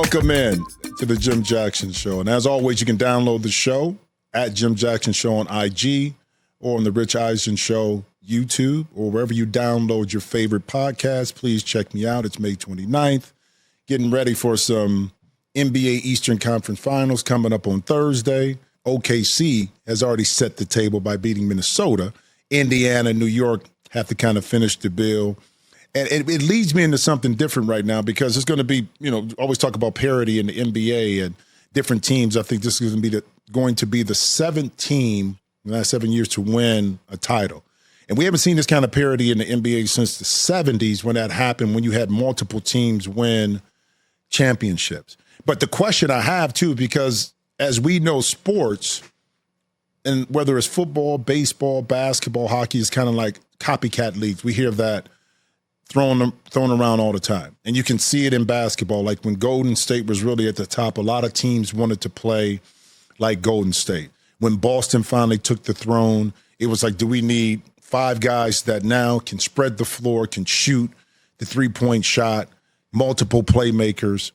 Welcome in to the Jim Jackson Show. And as always, you can download the show at Jim Jackson Show on IG or on the Rich Eisen Show YouTube or wherever you download your favorite podcast. Please check me out. It's May 29th. Getting ready for some NBA Eastern Conference Finals coming up on Thursday. OKC has already set the table by beating Minnesota. Indiana, New York have to kind of finish the bill. And it leads me into something different right now because it's going to be, always talk about parity in the NBA and different teams. I think this is going to be the seventh team in the last 7 years to win a title. And we haven't seen this kind of parity in the NBA since the 70s when that happened, when you had multiple teams win championships. But the question I have, too, because as we know, sports, and whether it's football, baseball, basketball, hockey, is kind of like copycat leagues. We hear that thrown around all the time. And you can see it in basketball. Like when Golden State was really at the top, a lot of teams wanted to play like Golden State. When Boston finally took the throne, it was like, do we need 5 guys that now can spread the floor, can shoot the three-point shot, multiple playmakers?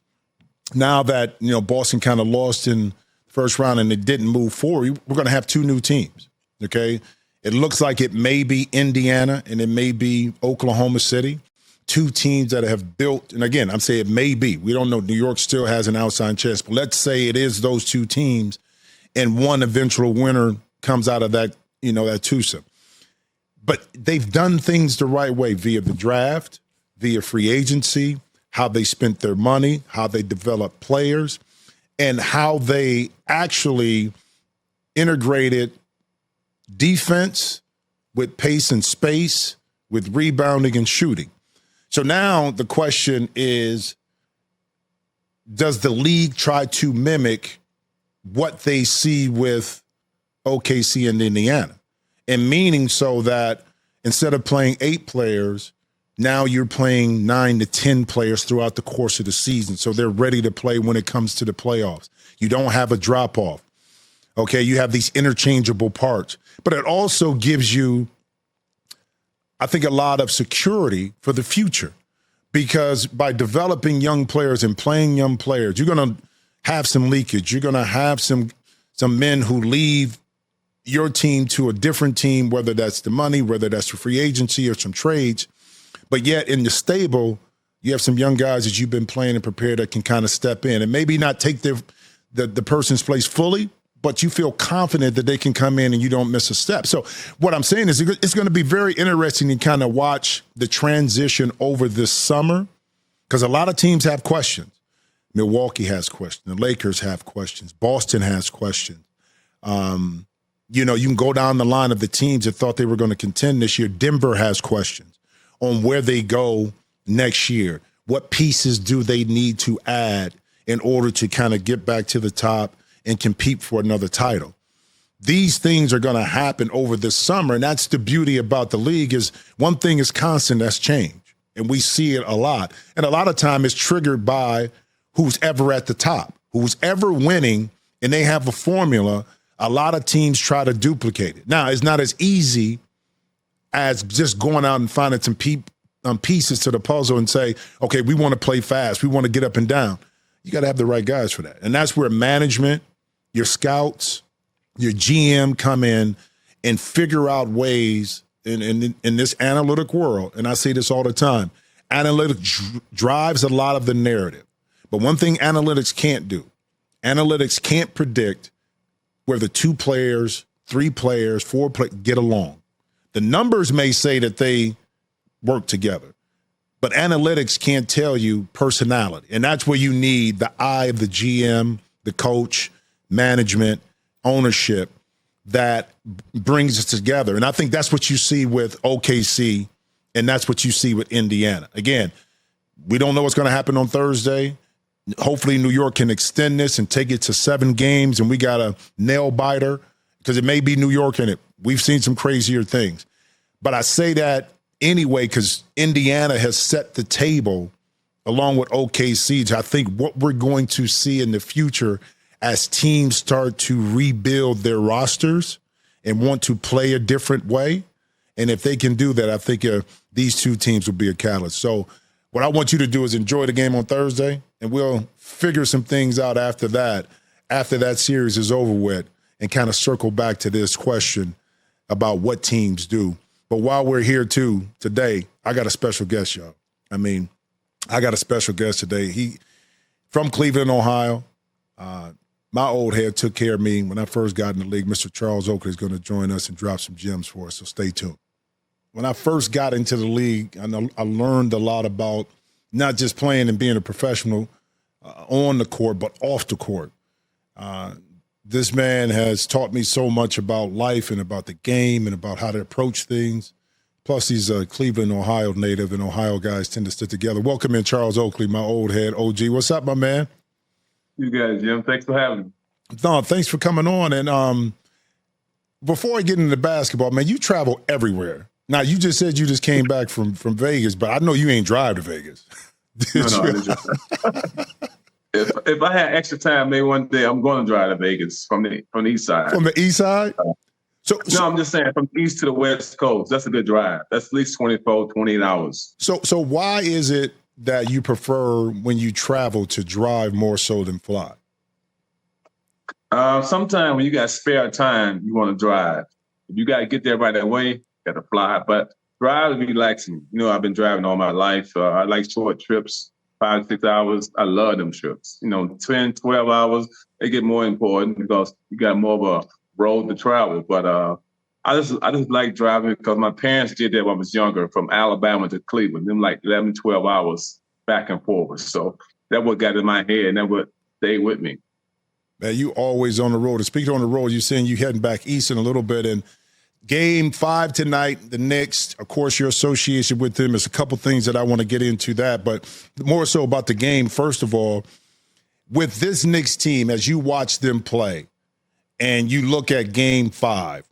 Now that, Boston kind of lost in the first round and it didn't move forward, we're going to have 2 new teams, okay? It looks like it may be Indiana and it may be Oklahoma City, 2 teams that have built, and again, I'm saying it may be. We don't know. New York still has an outside chance, but let's say it is those 2 teams and one eventual winner comes out of that, that twosome. But they've done things the right way via the draft, via free agency, how they spent their money, how they developed players, and how they actually integrated defense with pace and space, with rebounding and shooting. So now the question is, does the league try to mimic what they see with OKC and Indiana? And meaning so that instead of playing 8 players, now you're playing 9 to 10 players throughout the course of the season. So they're ready to play when it comes to the playoffs. You don't have a drop-off. Okay, you have these interchangeable parts. But it also gives you, I think, a lot of security for the future. Because by developing young players and playing young players, you're going to have some leakage. You're going to have some men who leave your team to a different team, whether that's the money, whether that's the free agency or some trades. But yet in the stable, you have some young guys that you've been playing and prepared that can kind of step in and maybe not take the person's place fully, but you feel confident that they can come in and you don't miss a step. So what I'm saying is it's going to be very interesting to kind of watch the transition over this summer because a lot of teams have questions. Milwaukee has questions. The Lakers have questions. Boston has questions. You can go down the line of the teams that thought they were going to contend this year. Denver has questions on where they go next year. What pieces do they need to add in order to kind of get back to the top and compete for another title? These things are going to happen over this summer, and that's the beauty about the league is one thing is constant, that's change, and we see it a lot. And a lot of time it's triggered by who's ever at the top, who's ever winning, and they have a formula. A lot of teams try to duplicate it. Now, it's not as easy as just going out and finding some pieces to the puzzle and say, okay, we want to play fast. We want to get up and down. You got to have the right guys for that. And that's where management, your scouts, your GM come in and figure out ways in this analytic world. And I say this all the time. Analytics drives a lot of the narrative. But one thing analytics can't do, analytics can't predict whether 2 players, 3 players, 4 players get along. The numbers may say that they work together, but analytics can't tell you personality. And that's where you need the eye of the GM, the coach, management, ownership that brings us together. And I think that's what you see with OKC, and that's what you see with Indiana. Again, we don't know what's going to happen on Thursday. Hopefully New York can extend this and take it to 7 games, and we got a nail biter because it may be New York in it. We've seen some crazier things. But I say that anyway because Indiana has set the table along with OKC. I think what we're going to see in the future as teams start to rebuild their rosters and want to play a different way. And if they can do that, I think these 2 teams will be a catalyst. So What I want you to do is enjoy the game on Thursday, and we'll figure some things out after that series is over with, and kind of circle back to this question about what teams do. But while we're here, too, today, I got a special guest, y'all. I mean, I got a special guest today. He from Cleveland, Ohio. My old head took care of me when I first got in the league. Mr. Charles Oakley is going to join us and drop some gems for us, so stay tuned. When I first got into the league, I learned a lot about not just playing and being a professional on the court, but off the court. This man has taught me so much about life and about the game and about how to approach things. Plus, he's a Cleveland, Ohio native, and Ohio guys tend to stick together. Welcome in, Charles Oakley, my old head OG. What's up, my man? You guys, Jim. Thanks for having me. No, thanks for coming on. And before I get into basketball, man, you travel everywhere. Now, you just said you just came back from Vegas, but I know you ain't drive to Vegas. If I had extra time, maybe one day I'm going to drive to Vegas from the east side. From the east side? So I'm just saying from the east to the west coast. That's a good drive. That's at least 24, 28 hours. So why is it that you prefer when you travel to drive more so than fly? Sometimes when you got spare time, you want to drive. If you got to get there right away, you got to fly. But drive is relaxing. You know, I've been driving all my life. I like short trips, 5 to 6 hours. I love them trips. 10, 12 hours, they get more important because you got more of a road to travel. But I just like driving because my parents did that when I was younger, from Alabama to Cleveland, them like 11, 12 hours back and forth. So that what got in my head, and that what stayed with me. Man, you always on the road. And speaking on the road, you're saying you heading back east in a little bit. And Game 5 tonight, the Knicks, of course, your association with them. There's a couple things that I want to get into that, but more so about the game. First of all, with this Knicks team, as you watch them play and you look at Game 5,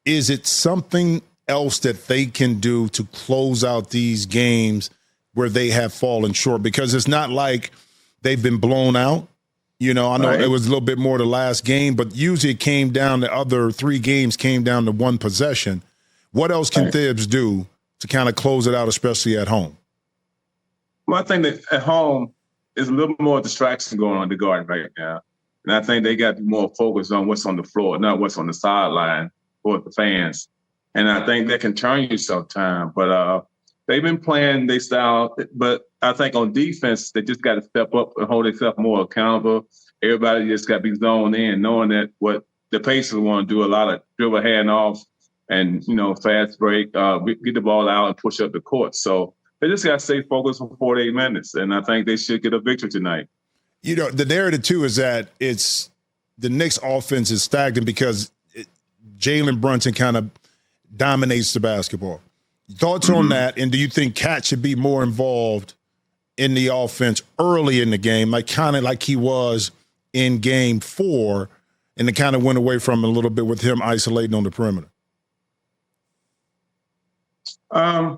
is it something else that they can do to close out these games where they have fallen short? Because it's not like they've been blown out. I know It was a little bit more the last game, but usually it came down, the other 3 games came down to one possession. What else can Thibs do to kind of close it out, especially at home? Well, I think that at home is a little more distraction going on in the Garden right now. And I think they got to be more focused on what's on the floor, not what's on the sideline for the fans. And I think that can turn you sometime. But they've been playing their style, but I think on defense, they just got to step up and hold themselves more accountable. Everybody just got to be zoned in, knowing that what the Pacers want to do, a lot of dribble handoffs and, fast break, get the ball out and push up the court. So they just got to stay focused for 48 minutes, and I think they should get a victory tonight. The narrative, too, is that it's the Knicks offense is stagnant because Jalen Brunson kind of dominates the basketball. Thoughts on that, and do you think Cat should be more involved in the offense early in the game, kind of like he was in Game 4, and it kind of went away from him a little bit with him isolating on the perimeter? I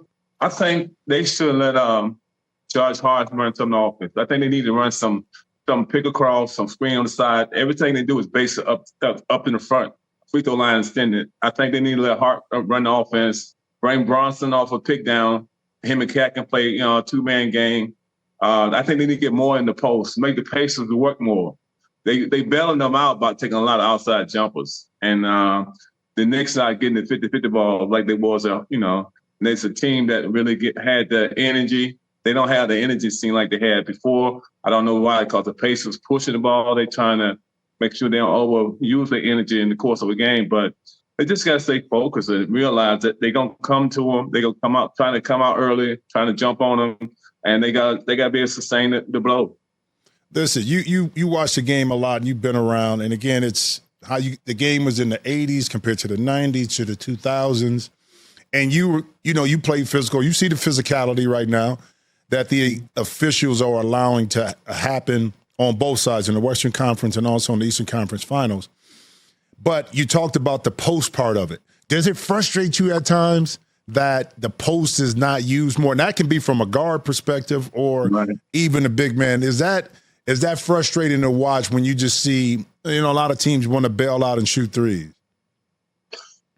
think they should let Josh Hart run some offense. I think they need to run some pick across, some screen on the side. Everything they do is based up in the front, free throw line extended. I think they need to let Hart run the offense. Bring Bronson off a pick down. Him and Cat can play, a 2-man game. I think they need to get more in the post, make the Pacers work more. They bailing them out by taking a lot of outside jumpers. And the Knicks not getting the 50-50 ball like they was, and it's a team that really had the energy. They don't have the energy seem like they had before. I don't know why, because the Pacers pushing the ball. They're trying to make sure they don't overuse their energy in the course of a game. But they just got to stay focused and realize that they're going to come to them. They're going to trying to come out early, trying to jump on them, and they got to be able to sustain the blow. Listen, you watch the game a lot, and you've been around, and again, it's how the game was in the 80s compared to the 90s to the 2000s, and you play physical. You see the physicality right now that the officials are allowing to happen on both sides in the Western Conference and also in the Eastern Conference Finals. But you talked about the post part of it. Does it frustrate you at times that the post is not used more? And that can be from a guard perspective or even a big man. Is that frustrating to watch when you just see, a lot of teams want to bail out and shoot threes?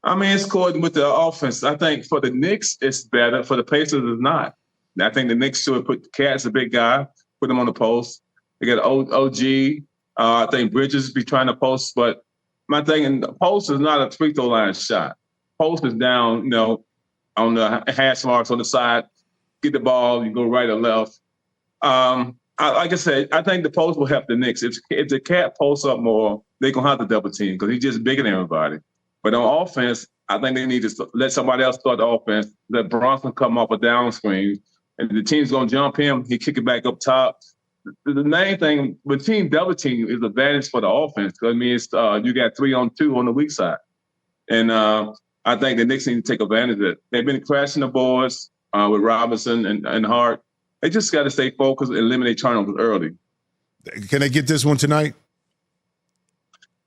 I mean, it's coordinated with the offense. I think for the Knicks, it's better. For the Pacers, it's not. I think the Knicks should put Cat's a big guy, put him on the post. They got OG. I think Bridges be trying to post, but my thing, and the post is not a free throw line shot. Post is down, on the hash marks on the side. Get the ball, you go right or left. Like I said, I think the post will help the Knicks. If the Cat posts up more, they're going to have to double team because he's just bigger than everybody. But on offense, I think they need to let somebody else start the offense. Let Bronson come off a down screen. And the team's going to jump him. He kick it back up top. The main thing with team double team is advantage for the offense. I mean, it's, you got 3-on-2 on the weak side. And I think the Knicks need to take advantage of it. They've been crashing the boards with Robinson and Hart. They just got to stay focused and eliminate turnovers early. Can they get this one tonight?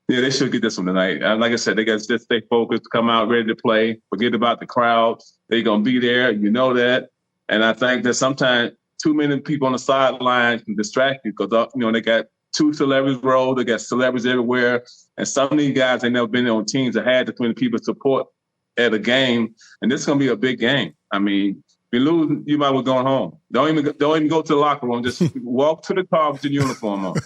Yeah, they should get this one tonight. Like I said, they got to just stay focused, come out ready to play, forget about the crowd. They're going to be there. You know that. And I think that sometimes too many people on the sideline can distract you because, they got two celebrities roll. They got celebrities everywhere. And some of these guys, they never been on teams that had the 20 people support at a game. And this is going to be a big game. I mean, if you lose, you might well go home. Don't even go to the locker room. Just walk to the car with your uniform on.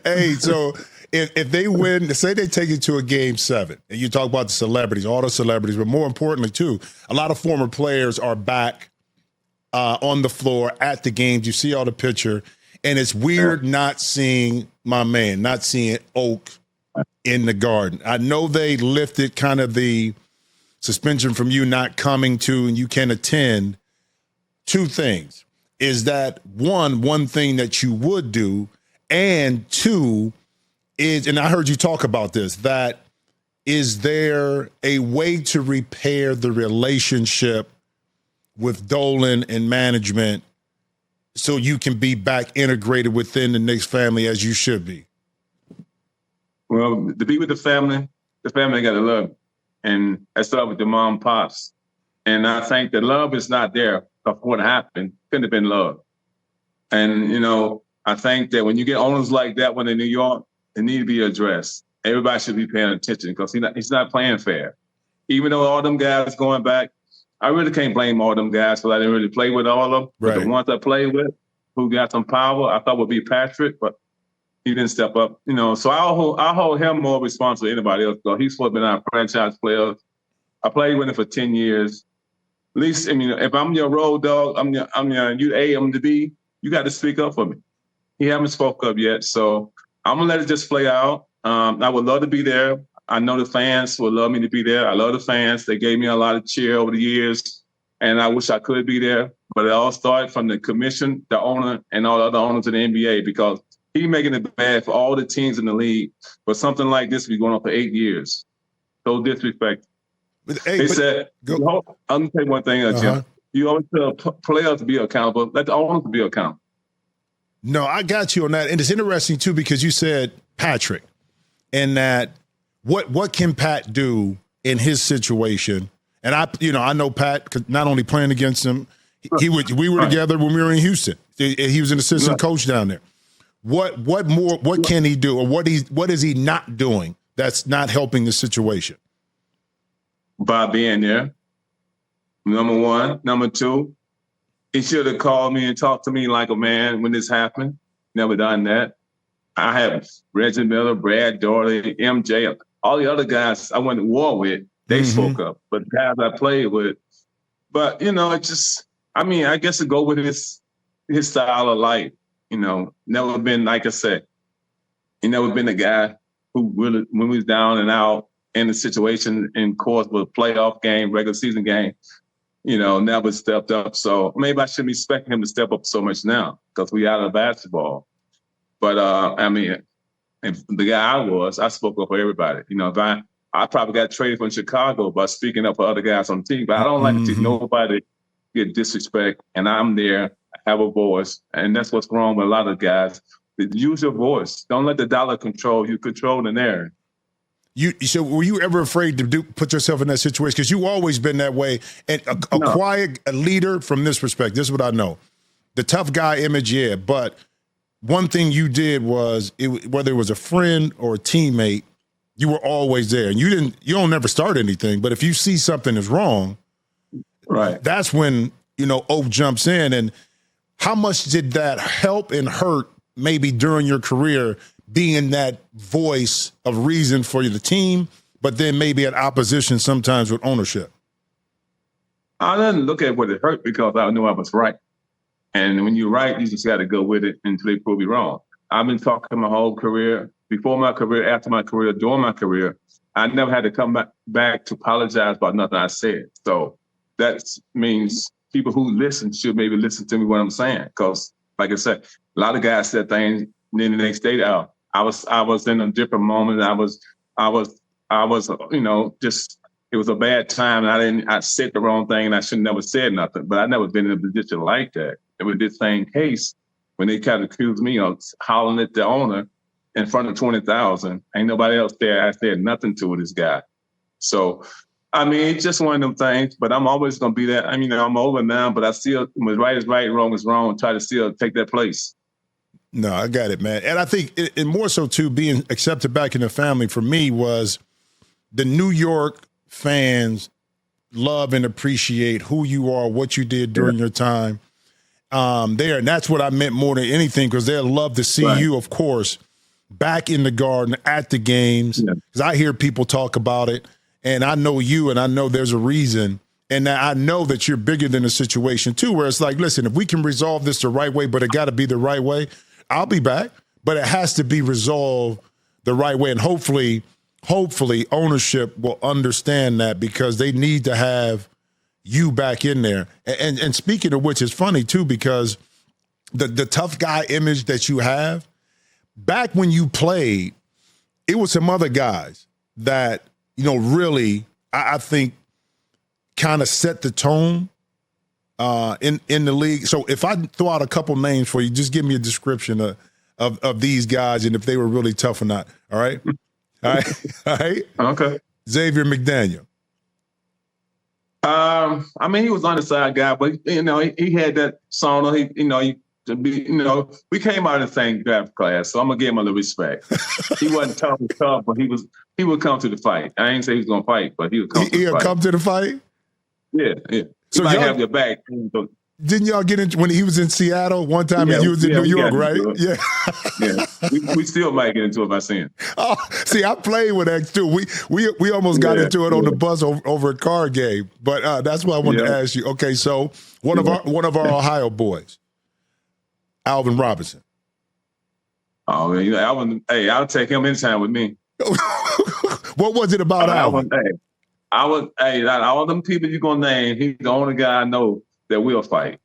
Hey, so if they win, say they take it to a game 7, and you talk about the celebrities, all the celebrities, but more importantly, too, a lot of former players are back on the floor at the games. You see all the picture, and it's weird not seeing Oak in the Garden. I know they lifted kind of the suspension from you not coming to and you can attend. Two things. Is that one thing that you would do, and two is, and I heard you talk about this, that is there a way to repair the relationship with Dolan and management so you can be back integrated within the Knicks family as you should be? Well, to be with the family got to love. And I started with the mom and pops. And I think the love is not there of what happened. Couldn't have been love. And, I think that when you get owners like that one in New York, it need to be addressed. Everybody should be paying attention because he's not playing fair. Even though all them guys going back, I really can't blame all them guys because I didn't really play with all of them. Right. But the ones I played with who got some power, I thought would be Patrick, but he didn't step up. So I'll hold him more responsible than anybody else because he's supposed to be our franchise player. I played with him for 10 years. At least, if I'm your road dog, I'm you A, I'm the B, you got to speak up for me. He haven't spoke up yet, so I'm going to let it just play out. I would love to be there. I know the fans would love me to be there. I love the fans. They gave me a lot of cheer over the years, and I wish I could be there. But it all started from the commission, the owner, and all the other owners in the NBA because he making it bad for all the teams in the league. But something like this be going on for 8 years. So disrespect. They said, I'm going to say one thing, Jim. You always tell players to be accountable. Let the owners be accountable. No, I got you on that. And it's interesting, too, because you said Patrick and that what can Pat do in his situation? And I know Pat, 'cause not only playing against him, we were together when we were in Houston. He was an assistant coach down there. What can he do, or what is he not doing that's not helping the situation? By being there, number one. Number two, he should have called me and talked to me like a man when this happened. Never done that. I have Reggie Miller, Brad Daugherty, MJ, all the other guys I went to war with, they spoke up. But the guys I played with, but it just, I guess it go with his style of life. Never been, like I said, he never been a guy who really, when we was down and out in the situation, in course, with a playoff game, regular season game, never stepped up. So maybe I shouldn't be expecting him to step up so much now because we out of basketball. But, if the guy I spoke up for everybody. If I probably got traded from Chicago by speaking up for other guys on the team, but I don't like to see nobody get disrespect, and I'm there, I have a voice, and that's what's wrong with a lot of guys. Use your voice. Don't let the dollar control you. Control the narrative. So were you ever afraid to put yourself in that situation? Because you've always been that way. And a quiet leader from this perspective, this is what I know. The tough guy image, yeah, but one thing you did was, whether it was a friend or a teammate, you were always there. And you don't never start anything, but if you see something is wrong, right, that's when Oak jumps in. And how much did that help and hurt maybe during your career being that voice of reason for the team, but then maybe at opposition sometimes with ownership? I didn't look at what it hurt because I knew I was right. And when you're right, you just got to go with it until they prove you wrong. I've been talking my whole career, before my career, after my career, during my career. I never had to come back to apologize about nothing I said. So that means people who listen should maybe listen to me what I'm saying. Because, like I said, a lot of guys said things, and then the next day, I was in a different moment. I was, just it was a bad time, and I said the wrong thing, and I should never said nothing. But I never been in a position like that. It was this same case when they kind of accused me of hollering at the owner in front of 20,000. Ain't nobody else there. I said nothing to this guy. So, I mean, it's just one of them things, but I'm always going to be that. I mean, I'm over now, but I still, when right is right, wrong is wrong, and try to still take that place. No, I got it, man. And I think, and more so, too, being accepted back in the family for me was the New York fans love and appreciate who you are, what you did during your time there. And that's what I meant more than anything, because they'll love to see you, of course, back in the Garden at the games. Because I hear people talk about it, and I know you, and I know there's a reason. And I know that you're bigger than the situation, too, where it's like, listen, if we can resolve this the right way, but it got to be the right way, I'll be back. But it has to be resolved the right way. And hopefully ownership will understand that, because they need to have you back in there. And speaking of which, it's funny, too, because the tough guy image that you have, back when you played, it was some other guys that, really, I think, kind of set the tone in the league. So if I throw out a couple names for you, just give me a description of these guys and if they were really tough or not. All right? All right? Okay. Xavier McDaniel. I mean, he was on the side guy, but he had that song. We came out of the same draft class, so I'm gonna give him a little respect. He wasn't tough, but he would come to the fight. I ain't say he was gonna fight, but he would come. He'll come to the fight. Yeah. So you have your back. Didn't y'all get into when he was in Seattle one time and he was in New York, right? Yeah. We still might get into it by seeing. Oh, see, I played with X too. We almost got into it on the bus over a card game, but that's why I wanted to ask you. Okay, so one of our Ohio boys, Alvin Robinson. Oh man, Alvin. Hey, I'll take him anytime with me. What was it about Alvin? All them people you're gonna name, he's the only guy I know that will fight.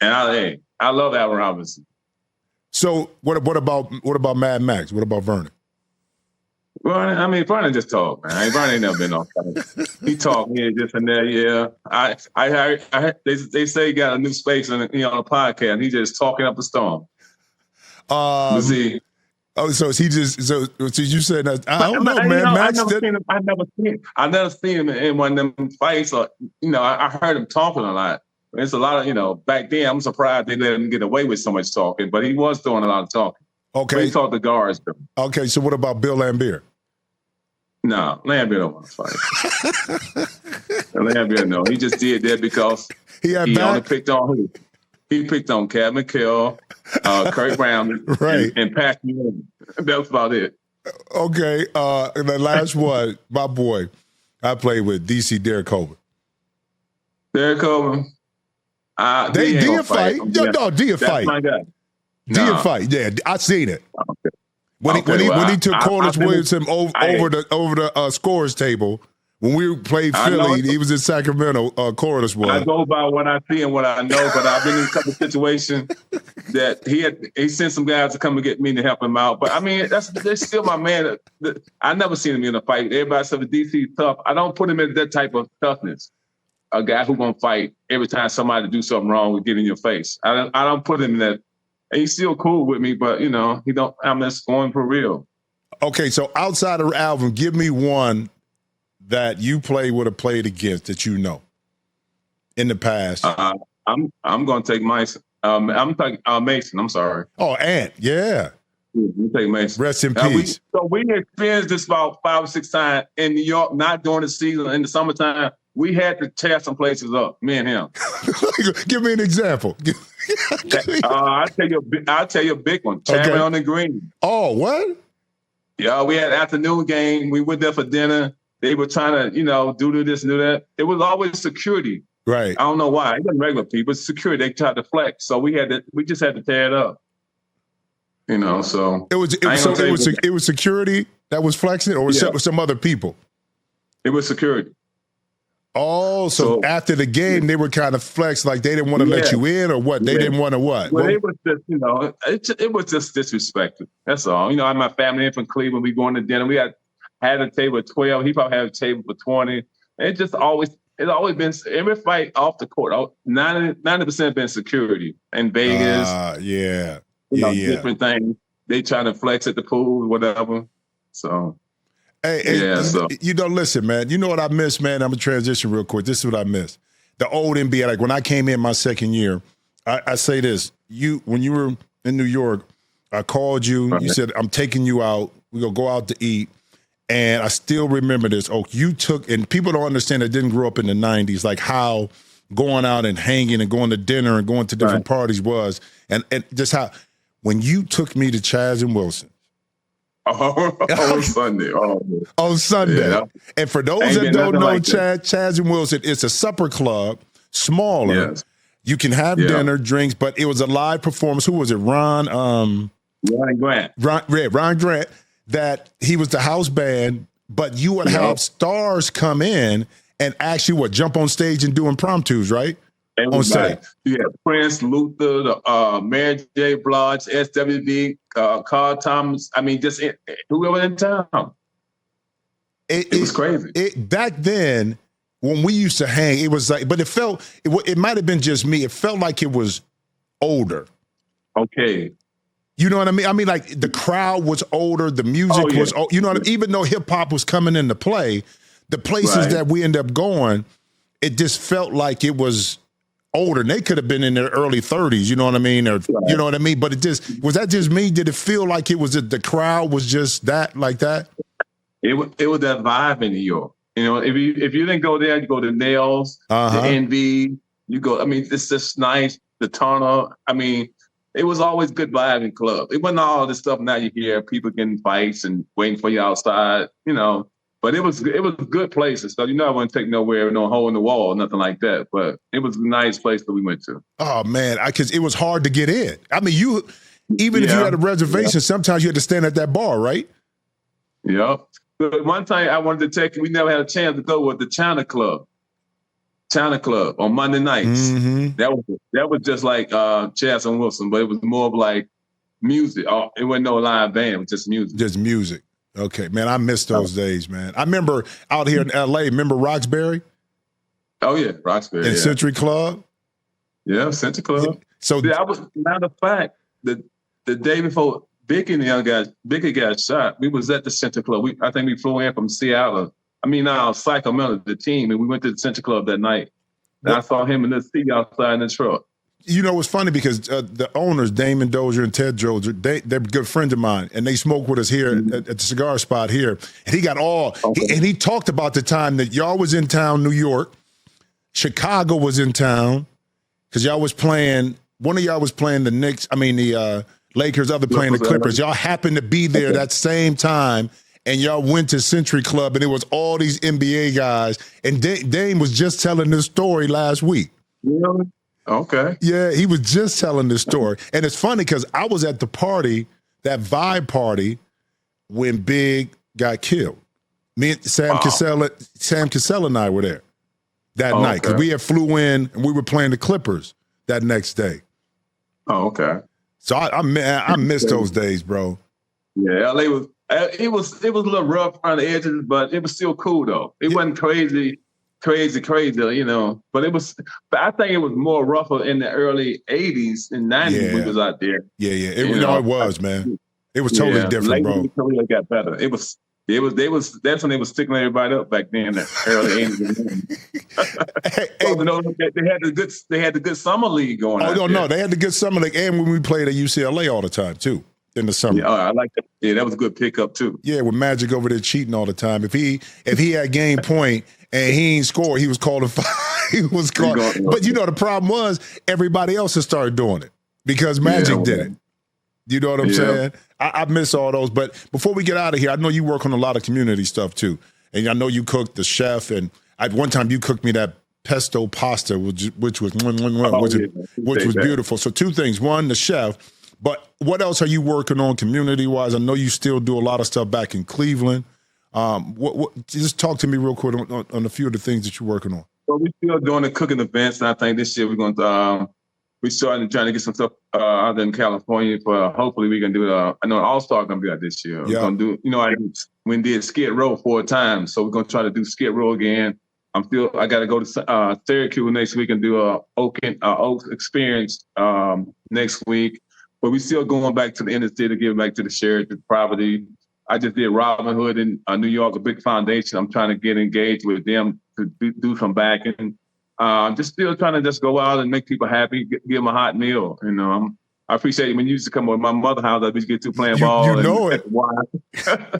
And I love Alvin Robinson. So what about Mad Max? What about Vernon? Vernon just talk, man. Vernon ain't never been on fight. He talk here, this and that. Yeah, I heard they say he got a new space on a podcast. And he just talking up a storm. See. Oh, so is he just so you said that? I don't know, man. Max I never seen him in one of them fights. Or I heard him talking a lot. It's a lot of back then. I'm surprised they let him get away with so much talking, but he was doing a lot of talking. Okay, but he talked to guards. Okay, so what about Bill Laimbeer? No, Laimbeer don't want to fight. Laimbeer, no, he just did that because he only picked on who? He picked on Cat McHale, Kurt Brown, right, and Patrick Ewing. That's about it. Okay, and the last one, my boy, I played with DC Derek Coburn. Derek Coburn. Do you fight? Do you fight? My guy. Do you fight? Yeah, I seen it. Okay. When he took Corliss Williamson over the scores table. When we played Philly, he was in Sacramento, Corliss was. I go by what I see and what I know, but I've been in a couple of situations that he sent some guys to come and get me to help him out. But I mean, that's still my man. I never seen him in a fight. Everybody said the DC is tough. I don't put him in that type of toughness. A guy who gonna fight every time somebody do something wrong with get in your face. I don't put him in that. And he's still cool with me, but he don't. I'm just going for real. Okay, so outside of Alvin, give me one that you would have played against that in the past. I'm going to take Mason. I'm taking Mason. I'm sorry. Oh, Ant. Yeah. You take Mason. Rest in peace. We experienced this about 5 or 6 times in New York, not during the season, in the summertime. we had to tear some places up, me and him. Give me an example. I'll tell you a big one. Chairman on the Green. Oh, what? Yeah, we had an afternoon game. We went there for dinner. They were trying to, do this and do that. It was always security. Right. I don't know why. It wasn't regular people. It's security. They tried to flex. So we just had to tear it up. So it was security that was flexing, or was some other people? It was security. Oh, so after the game, they were kind of flexed, like they didn't want to let you in, or what? They didn't want to what? Well, it was just, it was just disrespectful. That's all. I had my family in from Cleveland. We going to dinner. We had a table of 12. He probably had a table for 20. It's always been every fight off the court. 90% been security in Vegas. Different things. They try to flex at the pool, whatever. So. Listen, man. You know what I miss, man? I'm going to transition real quick. This is what I miss. The old NBA, like when I came in my second year, I say this. When you were in New York, I called you. Right. You said, I'm taking you out. We're going to go out to eat. And I still remember this. Oh, and people don't understand that didn't grow up in the 90s, like how going out and hanging and going to dinner and going to different parties was. And just how, when you took me to Chaz and Wilson, on Sunday. On Sunday. Yeah. And for those that don't know, Chaz and Wilson, it's a supper club, smaller. Yes. You can have dinner, drinks, but it was a live performance. Who was it? Ron Grant. Ron Grant, that he was the house band, but you would have stars come in and actually jump on stage and do impromptus, right? On stage. Yeah, Prince, Luther, Mary J. Blige, SWV, Carl Thomas. Just whoever in town. It was crazy. Back then, when we used to hang, it was like, but it might have been just me. It felt like it was older. Okay. You know what I mean? Like the crowd was older, the music was, you know what I mean? Even though hip hop was coming into play, the places that we ended up going, it just felt like it was older. And they could have been in their early 30s, you know what I mean? Or you know what I mean? But was that just me? Did it feel like the crowd was just that, like that? It was that vibe in New York. If you didn't go there, you go to Nails, the NV, you go, it's just nice, the Turner. It was always good vibe in club. It wasn't all this stuff now you hear people getting fights and waiting for you outside, But it was good places. So I wouldn't take nowhere, no hole in the wall, nothing like that. But it was a nice place that we went to. Oh man, because it was hard to get in. If you had a reservation, sometimes you had to stand at that bar, right? Yeah. But one time I wanted to take, we never had a chance to go with the China Club on Monday nights. Mm-hmm. That was just like Chaz and Wilson, but it was more of like music. It wasn't no live band, it was just music. Just music. Okay, man, I miss those days, man. I remember out here in L.A., remember Roxbury? Oh, yeah, Roxbury. And Century Club? Yeah, Century Club. So I was, matter of fact, the day before Biggie got shot, we was at the Century Club. I think we flew in from Seattle. Sacramento, the team, and we went to the Century Club that night. And I saw him in the seat outside in the truck. You know, it's funny because the owners, Damon Dozier and Ted Dozier, they're good friends of mine, and they smoke with us here at the cigar spot here. And he got he talked about the time that y'all was in town, New York, Chicago was in town, because y'all was playing, one of y'all was playing the Knicks, the Lakers, other playing the Clippers. Y'all happened to be there that same time, and y'all went to Century Club, and it was all these NBA guys. And Dame was just telling this story last week. Really? Okay. Yeah, he was just telling this story. And it's funny because I was at the party, that vibe party, when Big got killed. Me and Sam Cassell and I were there that night because we had flew in and we were playing the Clippers that next day. Oh, okay. So I miss those days, bro. Yeah, LA was it was a little rough around the edges, but it was still cool though. It wasn't crazy, you know. But I think it was more rougher in the early '80s and '90s when we was out there. Yeah. It was, man. It was totally different, bro. It got better. That's when they was sticking everybody up back then in the early '80s. They had the good summer league going on. Oh no, they had the good summer league, and when we played at UCLA all the time too. In the summer. Yeah, I like that. Yeah, that was a good pickup too. Yeah, with Magic over there cheating all the time. If he had game point and he ain't scored. He was calling foul. He was called. But the problem was everybody else has started doing it because Magic did it. You know what I'm saying? I miss all those. But before we get out of here, I know you work on a lot of community stuff too. And I know you cooked the chef. And at one time you cooked me that pesto pasta, which was beautiful. So two things. One, the chef. But what else are you working on community-wise? I know you still do a lot of stuff back in Cleveland. Just talk to me real quick on a few of the things that you're working on. Well, we're still doing the cooking events, and I think this year we're going to we started trying to get some stuff out in California for hopefully we can do I know an All-Star going to be out this year. We're going to do, we did Skid Row 4 times, so we're going to try to do Skid Row again. I got to go to Syracuse next week and do a Oak experience next week. But we still going back to the inner city to give back to the Sheraton property. I just did Robin Hood in New York, a big foundation. I'm trying to get engaged with them to do some backing. Just still trying to just go out and make people happy, give them a hot meal. I appreciate it when you used to come over my mother's house. I used to get to playing ball. You know it.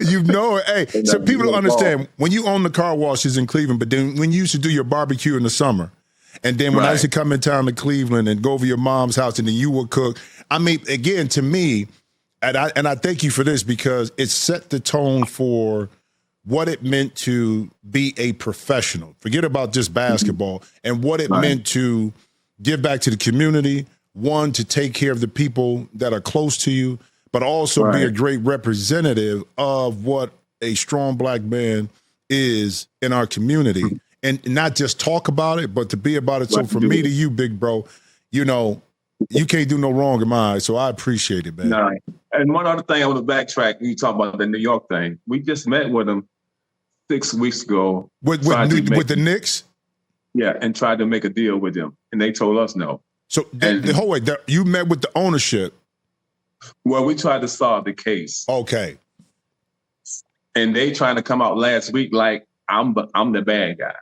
You know it. Hey, so people don't understand. When you own the car washes in Cleveland, but then when you used to do your barbecue in the summer, and then when I used to come in town to Cleveland and go over your mom's house and then you would cook. I mean, again, to me, and I thank you for this because it set the tone for what it meant to be a professional. Forget about just basketball and what it meant to give back to the community. One, to take care of the people that are close to you, but also be a great representative of what a strong black man is in our community. And not just talk about it, but to be about it. So from me to you, big bro, you can't do no wrong in my eyes. So I appreciate it, man. No. And one other thing I want to backtrack, you talk about the New York thing. We just met with them 6 weeks ago. With the Knicks? Yeah, and tried to make a deal with them. And they told us no. So the whole way, you met with the ownership? Well, we tried to solve the case. Okay. And they trying to come out last week like I'm the bad guy.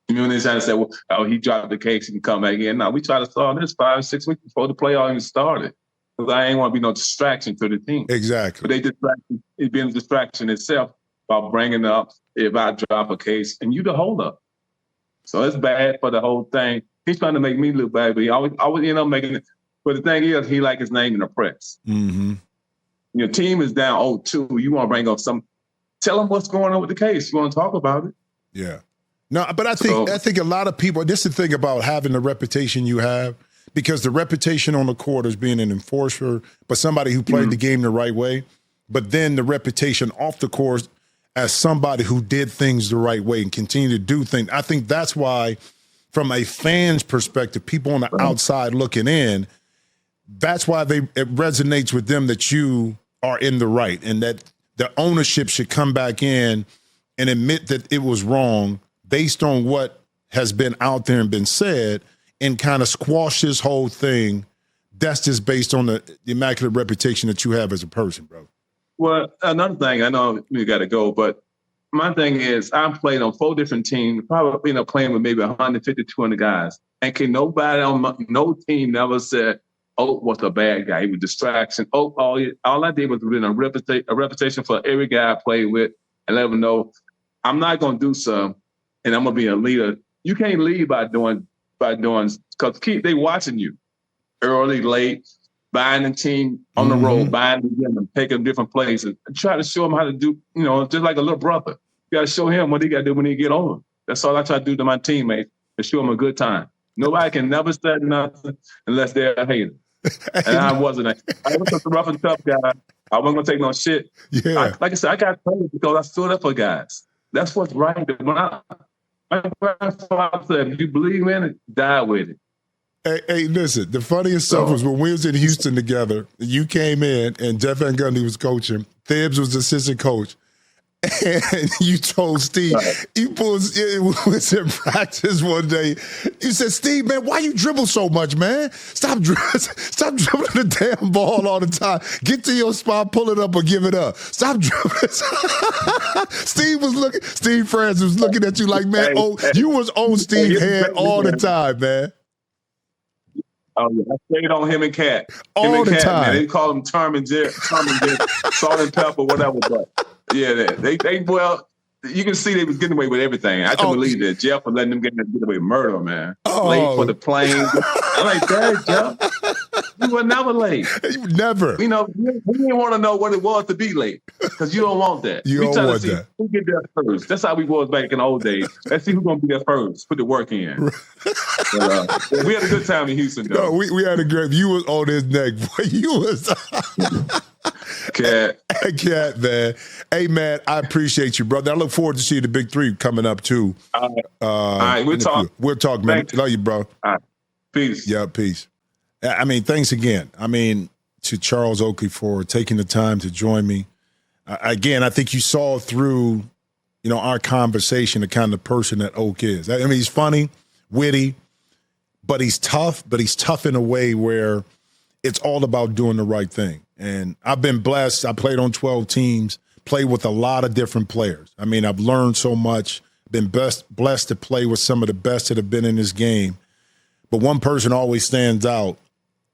You know, they trying to say, he dropped the case and come back in. No, we tried to solve this 5-6 weeks before the playoff even started. Because I ain't want to be no distraction to the team. Exactly. But it being a distraction itself by bringing up if I drop a case and you the holdup. So it's bad for the whole thing. He's trying to make me look bad, but I would end up making it. But the thing is, he like his name in the press. Mm-hmm. Your team is down 0-2. You want to bring up tell them what's going on with the case. You want to talk about it? Yeah. No, but I think a lot of people, this is the thing about having the reputation you have, because the reputation on the court is being an enforcer, but somebody who played the game the right way, but then the reputation off the court as somebody who did things the right way and continue to do things. I think that's why, from a fan's perspective, people on the outside looking in, that's why it resonates with them that you are in the right and that the ownership should come back in and admit that it was wrong based on what has been out there and been said and kind of squash this whole thing. That's just based on the immaculate reputation that you have as a person, bro. Well, another thing, I know you got to go, but my thing is I played on 4 different teams, probably playing with maybe 150, 200 guys. And nobody on no team never said, was a bad guy. He was distraction. All I did was win a reputation for every guy I played with and let them know I'm not going to do something and I'm going to be a leader. You can't lead by doing, because they watching you early, late, buying the team on the road, buying them, taking them different places, and try to show them how to do, just like a little brother. You got to show him what he got to do when he get on. That's all I try to do to my teammates, to show them a good time. Nobody can never say nothing unless they're a hater. And I wasn't. I was a rough and tough guy. I wasn't going to take no shit. Yeah. Like I said, I got paid because I stood up for guys. That's what's right. My grandfather said, if you believe in it, die with it. Hey, listen, the funniest stuff was when we was in Houston together, you came in and Jeff Van Gundy was coaching, Thibs was the assistant coach, and you told Steve, it was in practice one day, you said, Steve, man, why you dribble so much, man? Stop dribbling the damn ball all the time. Get to your spot, pull it up or give it up. Stop dribbling. Steve Francis was looking at you like, man, you was on Steve's head all the time, man. Oh, yeah. I stayed on him and Cat. All the time. Man. They call him Term and Salt and Pepper, whatever. But yeah, they you can see they was getting away with everything. I couldn't believe that Jeff was letting them get away with murder, man. Late for the plane. I'm like, Dad, Jeff, you were never late. Never. We didn't want to know what it was to be late because you don't want that. You we don't trying want to see that. who get there first. That's how we was back in the old days. Let's see who's going to be there first. Put the work in. But, we had a good time in Houston, though. No, we had a great. You was on his neck. You was. Cat, man. Hey, man, I appreciate you, brother. I look forward to seeing the Big Three coming up, too. All right, we'll talk. We'll talk, man. Thanks. Love you, bro. All right. Peace. Yeah, peace. I mean, thanks again. I mean, to Charles Oakley for taking the time to join me. Again, I think you saw through, our conversation the kind of person that Oak is. I mean, he's funny, witty, but he's tough in a way where it's all about doing the right thing. And I've been blessed. I played on 12 teams, played with a lot of different players. I mean, I've learned so much, been blessed to play with some of the best that have been in this game. But one person always stands out,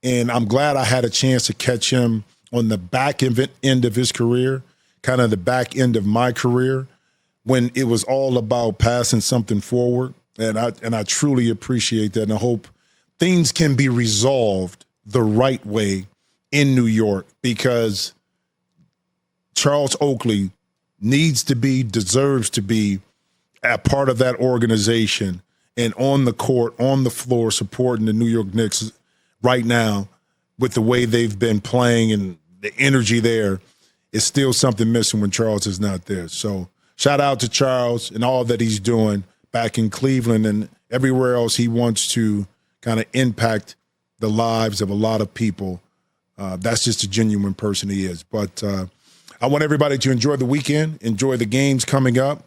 and I'm glad I had a chance to catch him on the back end of his career, kind of the back end of my career, when it was all about passing something forward. And I truly appreciate that, and I hope things can be resolved the right way in New York, because Charles Oakley deserves to be a part of that organization and on the court, on the floor, supporting the New York Knicks right now with the way they've been playing and the energy there. Is still something missing when Charles is not there. So shout out to Charles and all that he's doing back in Cleveland and everywhere else he wants to kind of impact the lives of a lot of people. That's just a genuine person he is. But I want everybody to enjoy the weekend, enjoy the games coming up.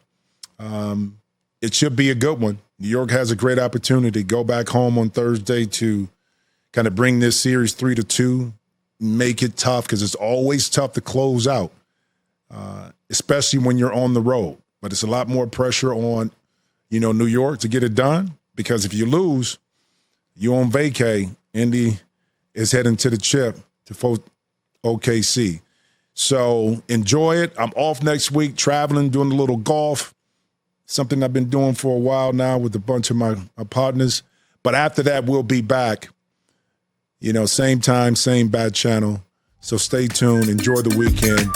It should be a good one. New York has a great opportunity. Go back home on Thursday to kind of bring this series 3-2, make it tough, because it's always tough to close out, especially when you're on the road. But it's a lot more pressure on, New York to get it done, because if you lose, you're on vacay. Indy is heading to the chip to OKC. So enjoy it. I'm off next week, traveling, doing a little golf, something I've been doing for a while now with a bunch of my partners. But after that, we'll be back, same time, same bad channel. So stay tuned. Enjoy the weekend.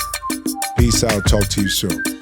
Peace out. Talk to you soon.